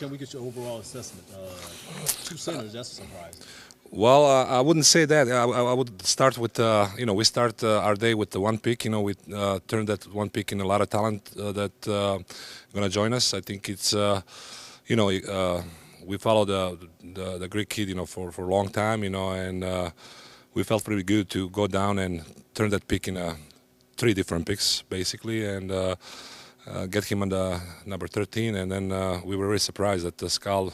Can we get your overall assessment? Two centers, that's a surprise. Well, I wouldn't say that. I would start with, we start our day with the one pick. We turned that one pick in a lot of talent that going to join us. I think it's, we followed the Greek kid, for a long time, and we felt pretty good to go down and turn that pick in three different picks, basically, and get him on the number 13. And then we were very surprised that the Skal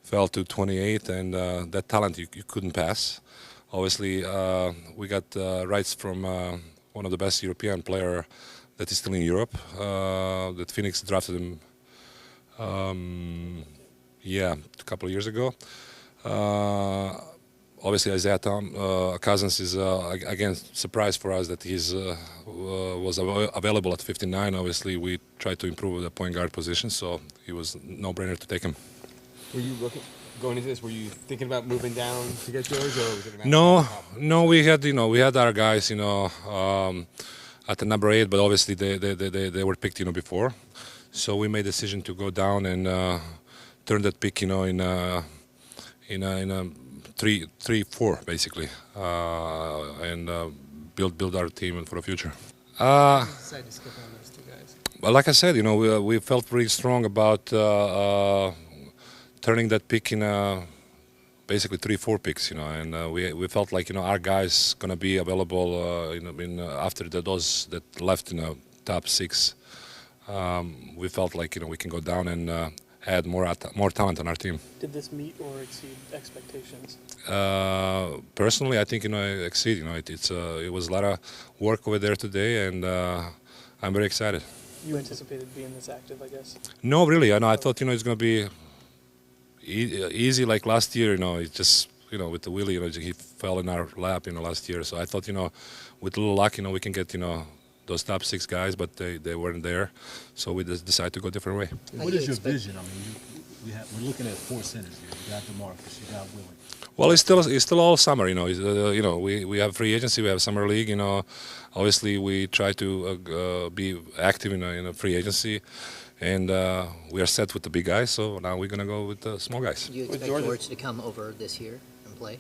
fell to 28, and that talent you couldn't pass. Obviously, we got rights from one of the best European player that is still in Europe. That Phoenix drafted him, a couple of years ago. Obviously, Isaiah Cousins is again surprise for us that he's was available at 59. Obviously, we tried to improve the point guard position, so it was no-brainer to take him. Were you going into this? Were you thinking about moving down to get George, or was it a matter No. We had our guys, at the number 8, but obviously they were picked, before. So we made a decision to go down and turn that pick, in a 3-4 basically, and build our team for the future. Decided to skip on those two guys. Well, like I said, we felt pretty strong about turning that pick in basically 3-4 picks, and we felt like our guys gonna be available after those that left in the top 6. We felt like we can go down and add more talent on our team. Did this meet or exceed expectations? Personally, I think I exceed. It was a lot of work over there today, and I'm very excited. You anticipated being this active, I guess? No, really. I thought it's going to be easy like last year. It just with the Willie, he fell in our lap last year. So I thought with a little luck, we can get those top 6 guys, but they weren't there. So we just decided to go a different way. What is your vision? I mean, we're looking at 4 centers here. You got DeMarcus, you got Willie. Well, it's still all summer. We have free agency, we have summer league. Obviously we try to be active in a free agency, and we are set with the big guys. So now we're gonna go with the small guys. Do you expect George to come over this year and play?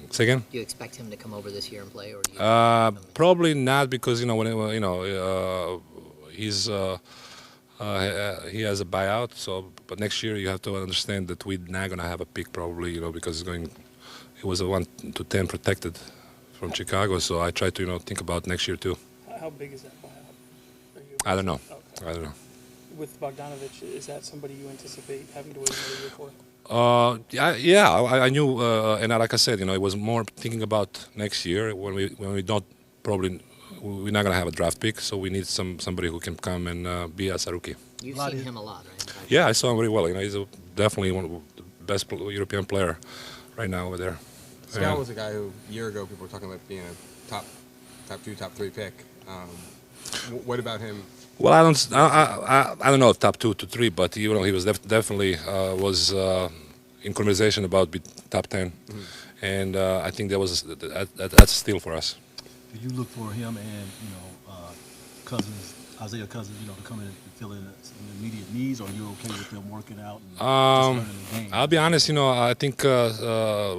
Say again? Do you expect him to come over this year and play, or do you probably not, because he's he has a buyout. So, but next year you have to understand that we're not gonna have a pick probably, because it was a 1 to 10 protected from Chicago. So I try to think about next year too. How big is that buyout? I don't know. Okay. I don't know. With Bogdanovich, is that somebody you anticipate having to wait another year for? I knew, and like I said, it was more thinking about next year when we don't probably we're not gonna have a draft pick, so we need somebody who can come and be as a rookie. You've seen him a lot, right? Yeah, I saw him very well. He's definitely one of the best European player right now over there. Skal was a guy who a year ago people were talking about being a top 2, top 3 pick. What about him? Well, I don't know if top 2 to 3, but he was definitely was in conversation about top 10, and I think that's a steal for us. Do you look for him and Cousins, Isaiah Cousins, to come in and fill in some immediate needs, or are you okay with them working out and just learning the game? I'll be honest, I think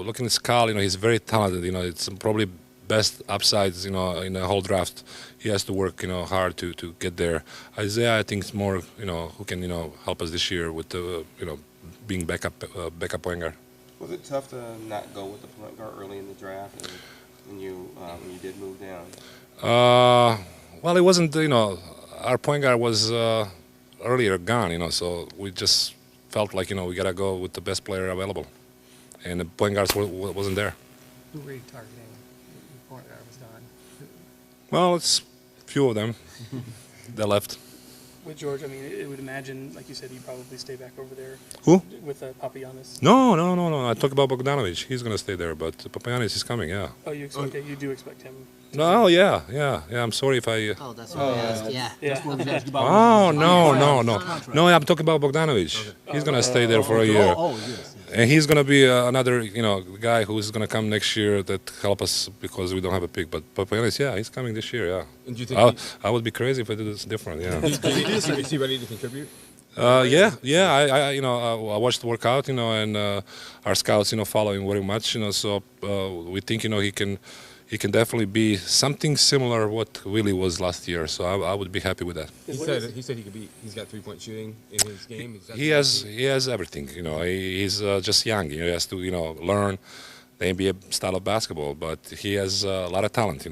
looking at Skal, he's very talented. It's probably best upsides, in the whole draft. He has to work, hard to get there. Isaiah, I think, is more, who can, help us this year with the, being backup point guard. Was it tough to not go with the point guard early in the draft, when you did move down? Well, it wasn't, our point guard was earlier gone, so we just felt like, we gotta go with the best player available, and the point guard wasn't there. Who were you targeting? Your point guard was gone. Well, it's a few of them. They left. With George, I mean, it would imagine, like you said, he'd probably stay back over there. Who? With Papagiannis. No. I talk about Bogdanovich. He's gonna stay there, but Papagiannis is coming. Yeah. Oh, you do expect him? No, yeah. I'm sorry if I. Oh, that's what I asked. Yeah. That's what we asked you about. Oh no. No, I'm talking about Bogdanovich. He's gonna stay there for a year. Oh, yes. And he's gonna be another, guy who's gonna come next year that help us because we don't have a pick. But Papagiannis, yeah, he's coming this year. Yeah. And do you think I would be crazy if I did this different. Yeah. is he ready to contribute? I watched the workout, and our scouts, follow him very much, so we think, he can definitely be something similar what Willie was last year. So I would be happy with that. He said he's got 3-point shooting in his game. He has everything, he's just young. He has to, learn the NBA style of basketball, but he has a lot of talent.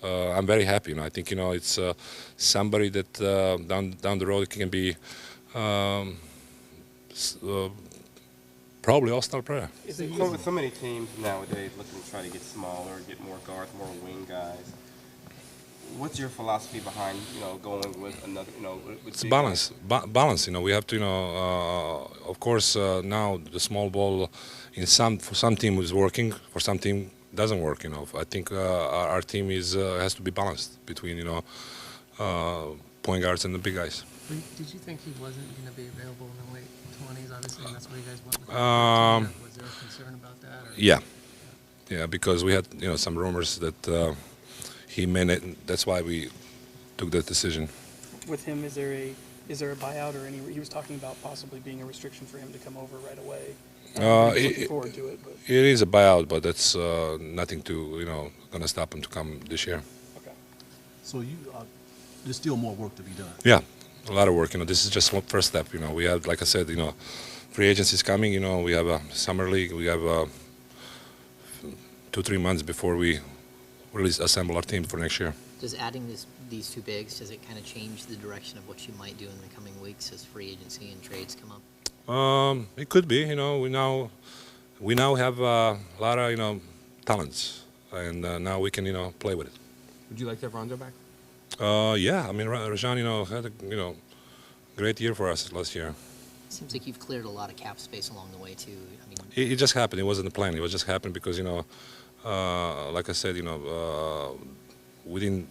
I'm very happy. I think it's somebody that down the road can be probably all-star player. With so many teams nowadays looking to try to get smaller, get more guards, more wing guys. What's your philosophy behind going with another? With It's balance. Balance. We have to. Of course, now the small ball for some team is working, for some team doesn't work. I think our team has to be balanced between point guards and the big guys. Did you think he wasn't going to be available in the late 20s, obviously, and that's what you guys went with? Was there a concern about that? Or? Yeah, because we had some rumors that he may not. That's why we took that decision. With him, is there a buyout or any? He was talking about possibly being a restriction for him to come over right away. Looking forward to it, but it is a buyout, but that's nothing to going to stop him to come this year. okay. So there's still more work to be done. Yeah, a lot of work. This is just one first step. We have, like I said, free agency is coming. We have a summer league. We have 2-3 months before we really assemble our team for next year. Does adding these two bigs, does it kind of change the direction of what you might do in the coming weeks as free agency and trades come up? It could be. We now have a lot of talents, and now we can play with it. Would you like to have Rondo back? Yeah, I mean Rajan had a great year for us last year. Seems like you've cleared a lot of cap space along the way too. I mean, It just happened. It wasn't the plan. It was just happened because like I said, we didn't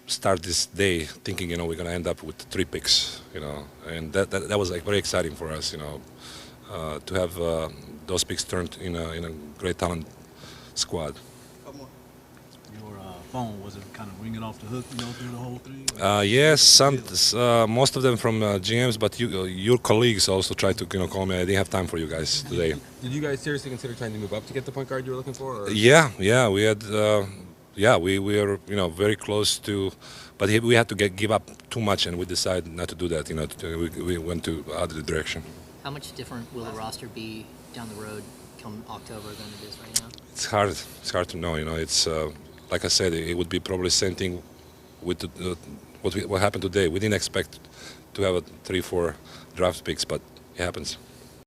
start this day thinking we're going to end up with 3 picks, and that was like very exciting for us, to have those picks turned in a great talent squad. Your phone, was it kind of ringing off the hook, through the whole thing? Yes, most of them from GMs, but your colleagues also tried to call me. I didn't have time for you guys today. Did you guys seriously consider trying to move up to get the point guard you were looking for? Or? Yeah, we had. We were very close to, but we had to give up too much, and we decided not to do that. We went to other direction. how much different will the roster be down the road come October than it is right now? It's hard. It's hard to know. It's like I said, it would be probably same thing with what happened today. We didn't expect to have 3-4 draft picks, but it happens.